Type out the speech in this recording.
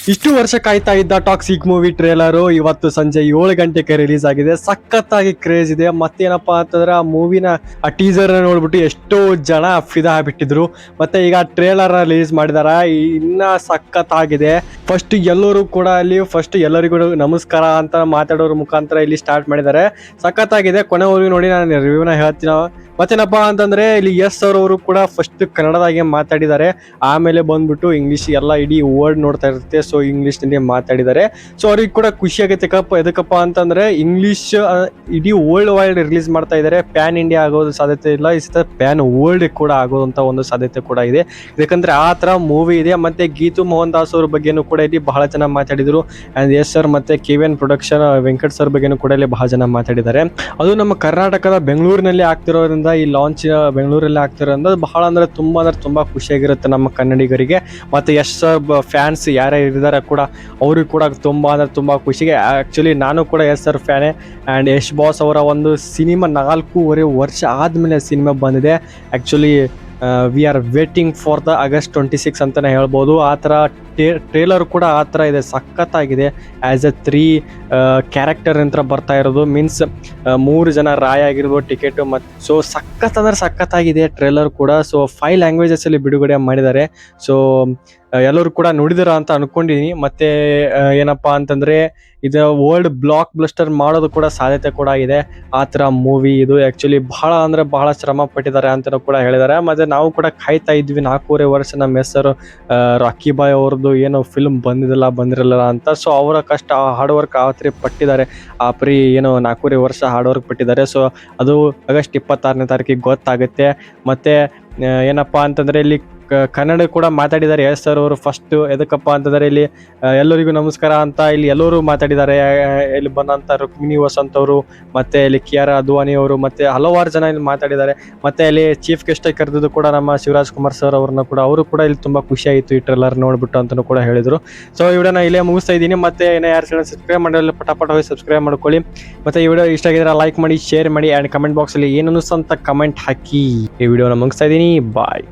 ಇಷ್ಟು ವರ್ಷ ಕಾಯ್ತಾ ಇದ್ದ ಟಾಕ್ಸಿಕ್ ಮೂವಿ ಟ್ರೇಲರು ಇವತ್ತು ಸಂಜೆ 7 ಗಂಟೆಗೆ ರಿಲೀಸ್ ಆಗಿದೆ. ಸಖತ್ತಾಗಿ ಕ್ರೇಜ್ ಇದೆ. ಮತ್ತೇನಪ್ಪಾ ಅಂತಂದ್ರೆ ಆ ಮೂವಿನ ಆ ಟೀಸರ್ ನೋಡ್ಬಿಟ್ಟು ಎಷ್ಟೋ ಜನ ಫಿದಾ ಆಗ್ಬಿಟ್ಟಿದ್ರು. ಮತ್ತೆ ಈಗ ಟ್ರೇಲರ್ ರಿಲೀಸ್ ಮಾಡಿದಾರ, ಇನ್ನ ಸಖತ್ತಾಗಿದೆ. ಫಸ್ಟ್ ಎಲ್ಲರೂ ಕೂಡ ಅಲ್ಲಿ ಎಲ್ಲರಿಗೂ ನಮಸ್ಕಾರ ಅಂತ ಮಾತಾಡೋರ ಮುಖಾಂತರ ಇಲ್ಲಿ ಸ್ಟಾರ್ಟ್ ಮಾಡಿದ್ದಾರೆ. ಸಖತ್ತಾಗಿದೆ. ಕೊನೆವರೆಗೂ ನೋಡಿ ನಾನು ರಿವ್ಯೂನ ಹೇಳ್ತೀನಿ. ಮತ್ತೇನಪ್ಪಾ ಅಂತಂದ್ರೆ ಇಲ್ಲಿ ಎಸ್ ಸರ್ ಅವರು ಕೂಡ ಫಸ್ಟ್ ಕನ್ನಡದಾಗೆ ಮಾತಾಡಿದ್ದಾರೆ. ಆಮೇಲೆ ಬಂದ್ಬಿಟ್ಟು ಇಂಗ್ಲಿಷ್ ಎಲ್ಲ ಇಡೀ ವರ್ಡ್ ನೋಡ್ತಾ ಇರುತ್ತೆ. ಸೊ ಇಂಗ್ಲಿಷ್ ನಲ್ಲಿ ಮಾತಾಡಿದ್ದಾರೆ. ಸೊ ಅವ್ರಿಗೆ ಕೂಡ ಖುಷಿ ಆಗೈತೆ ಎದಕ್ಕಪ್ಪ ಅಂತಂದ್ರೆ ಇಂಗ್ಲಿಷ್ ಇಡೀ ವರ್ಲ್ಡ್ ವೈಡ್ ರಿಲೀಸ್ ಮಾಡ್ತಾ ಇದ್ದಾರೆ. ಪ್ಯಾನ್ ಇಂಡಿಯಾ ಆಗೋದು ಸಾಧ್ಯತೆ ಇಲ್ಲ, ಈ ಸತ ಪ್ಯಾನ್ ವರ್ಲ್ಡ್ ಕೂಡ ಆಗೋದಂತ ಒಂದು ಸಾಧ್ಯತೆ ಕೂಡ ಇದೆ. ಯಾಕಂದ್ರೆ ಆ ತರ ಮೂವಿ ಇದೆ. ಮತ್ತೆ ಗೀತು ಮೋಹನ್ ದಾಸ್ ಅವ್ರ ಬಗ್ಗೆನೂ ಕೂಡ ಇಲ್ಲಿ ಬಹಳ ಜನ ಮಾತಾಡಿದ್ರು. ಅಂಡ್ ಎಸ್ ಸರ್ ಮತ್ತೆ KVN ಪ್ರೊಡಕ್ಷನ್ ವೆಂಕಟ್ ಸರ್ ಬಗ್ಗೆನೂ ಕೂಡ ಇಲ್ಲಿ ಬಹಳ ಜನ ಮಾತಾಡಿದ್ದಾರೆ. ಅದು ನಮ್ಮ ಕರ್ನಾಟಕದ ಬೆಂಗಳೂರಿನಲ್ಲಿ ಆಗ್ತಿರೋದ್ರಿಂದ ಈ ಲಾಂಚ್ ಬೆಂಗಳೂರಲ್ಲಿ ಆಗ್ತಿರೋದ್ರಿಂದ ಬಹಳ ಅಂದ್ರೆ ತುಂಬಾ ಖುಷಿಯಾಗಿರುತ್ತೆ ನಮ್ಮ ಕನ್ನಡಿಗರಿಗೆ. ಮತ್ತೆ ಯಶ್ ಸರ್ ಫ್ಯಾನ್ಸ್ ಯಾರ್ಯಾರು ಇದ್ದಾರೆ ಕೂಡ ಅವ್ರಿಗೆ ಕೂಡ ತುಂಬಾ ಖುಷಿಗೆ. ಆಕ್ಚುಲಿ ನಾನು ಕೂಡ ಯಶ್ ಸರ್ ಫ್ಯಾನೇ. ಆ್ಯಂಡ್ ಯಶ್ ಬಾಸ್ ಅವರ ಒಂದು ಸಿನಿಮಾ 4.5 ವರ್ಷ ಆದಮೇಲೆ ಸಿನಿಮಾ ಬಂದಿದೆ. Actually we are waiting for the August 26 ಅಂತಲೇ ಹೇಳ್ಬೋದು. ಆ ಥರ ಟ್ರೇಲರ್ ಕೂಡ ಆ ಥರ ಇದೆ, ಸಖತ್ತಾಗಿದೆ. ಆ್ಯಸ್ ಎ 3 ಕ್ಯಾರೆಕ್ಟರ್ ಅಂತ ಬರ್ತಾ ಇರೋದು, ಮೀನ್ಸ್ 3 ಜನ ರಾಯ ಆಗಿರ್ಬೋದು ಟಿಕೆಟು. ಮತ್ತು ಸೊ ಸಖತ್ತಾಗಿದೆ ಟ್ರೇಲರ್ ಕೂಡ. ಸೊ 5 ಲ್ಯಾಂಗ್ವೇಜಸಲ್ಲಿ ಬಿಡುಗಡೆ ಮಾಡಿದ್ದಾರೆ. ಸೊ ಎಲ್ಲರೂ ಕೂಡ ನೋಡಿದಾರ ಅಂತ ಅನ್ಕೊಂಡಿದೀನಿ. ಮತ್ತೆ ಏನಪ್ಪಾ ಅಂತಂದ್ರೆ ಇದು ವರ್ಲ್ಡ್ ಬ್ಲಾಕ್ ಬ್ಲಸ್ಟರ್ ಮಾಡೋದು ಕೂಡ ಸಾಧ್ಯತೆ ಕೂಡ ಇದೆ. ಆ ಥರ ಮೂವಿ ಇದು. ಆ್ಯಕ್ಚುಲಿ ಬಹಳ ಶ್ರಮ ಪಟ್ಟಿದ್ದಾರೆ ಅಂತಲೂ ಕೂಡ ಹೇಳಿದ್ದಾರೆ. ಮತ್ತೆ ನಾವು ಕೂಡ ಕಾಯ್ತಾ ಇದ್ವಿ 4.5 ವರ್ಷ ನಮ್ಮ ಹೆಸರು ರಾಕಿ ಬಾಯ್ ಅವ್ರದ್ದು ಏನೋ ಫಿಲ್ಮ್ ಬಂದಿರಲ್ಲ ಅಂತ. ಸೊ ಅವರ ಕಷ್ಟ ಹಾರ್ಡ್ ವರ್ಕ್ ಪಟ್ಟಿದ್ದಾರೆ. ಏನೋ 4.5 ವರ್ಷ ಹಾರ್ಡ್ ವರ್ಕ್ ಪಟ್ಟಿದ್ದಾರೆ. ಸೊ ಅದು August 26 ಗೊತ್ತಾಗುತ್ತೆ. ಮತ್ತೆ ಏನಪ್ಪಾ ಅಂತಂದ್ರೆ ಇಲ್ಲಿ ಕನ್ನಡ ಕೂಡ ಮಾತಾಡಿದ್ದಾರೆ ಯಶ್ ಸರ್ ಅವರು. ಫಸ್ಟ್ ಎದಕ್ಕಪ್ಪ ಅಂತಂದ್ರೆ ಇಲ್ಲಿ ಎಲ್ಲರಿಗೂ ನಮಸ್ಕಾರ ಅಂತ ಇಲ್ಲಿ ಎಲ್ಲರೂ ಮಾತಾಡಿದ್ದಾರೆ. ಇಲ್ಲಿ ಬಂದಂತ ರುಕ್ಮಿಣಿ ವಸಂತ್ ಅವರು, ಮತ್ತೆ ಇಲ್ಲಿ ಕಿಯಾರಾ ಅದ್ವಾನಿ ಅವರು, ಮತ್ತೆ ಹಲವಾರು ಜನ ಇಲ್ಲಿ ಮಾತಾಡಿದ್ದಾರೆ. ಮತ್ತೆ ಇಲ್ಲಿ ಚೀಫ್ ಗೆಸ್ಟ್ ಆಗಿ ಕರೆದಿದ್ದು ಕೂಡ ನಮ್ಮ ಶಿವರಾಜ್ ಕುಮಾರ್ ಸರ್ ಅವ್ರನ್ನ ಕೂಡ, ಅವರು ಕೂಡ ಇಲ್ಲಿ ತುಂಬಾ ಖುಷಿ ಆಯಿತು ಈ ಟ್ರೇಲರ್ ನೋಡ್ಬಿಟ್ಟು ಅಂತಲೂ ಕೂಡ ಹೇಳಿದ್ರು. ಸೊ ಈ ವಿಡಿಯೋನ ಇಲ್ಲೇ ಮುಗಿಸ್ತಾ ಇದ್ದೀನಿ. ಮತ್ತೆ ಯಾರು ಚಾನಲ್ ಸಬ್ಸ್ಕ್ರೈಬ್ ಮಾಡಿಲ್ಲ ಪಟಾಪಟ ಹೋಗಿ ಸಬ್ಸ್ಕ್ರೈಬ್ ಮಾಡ್ಕೊಳ್ಳಿ. ಮತ್ತೆ ಈ ವಿಡಿಯೋ ಇಷ್ಟ ಆಗಿದ್ರೆ ಲೈಕ್ ಮಾಡಿ, ಶೇರ್ ಮಾಡಿ, ಆ್ಯಂಡ್ ಕಮೆಂಟ್ ಬಾಕ್ಸಲ್ಲಿ ಏನು ಅನಿಸ್ತು ಅಂತ ಕಮೆಂಟ್ ಹಾಕಿ. ಈ ವಿಡಿಯೋನ ಮುಗಿಸ್ತಾ ಇದ್ದೀನಿ. ಬಾಯ್.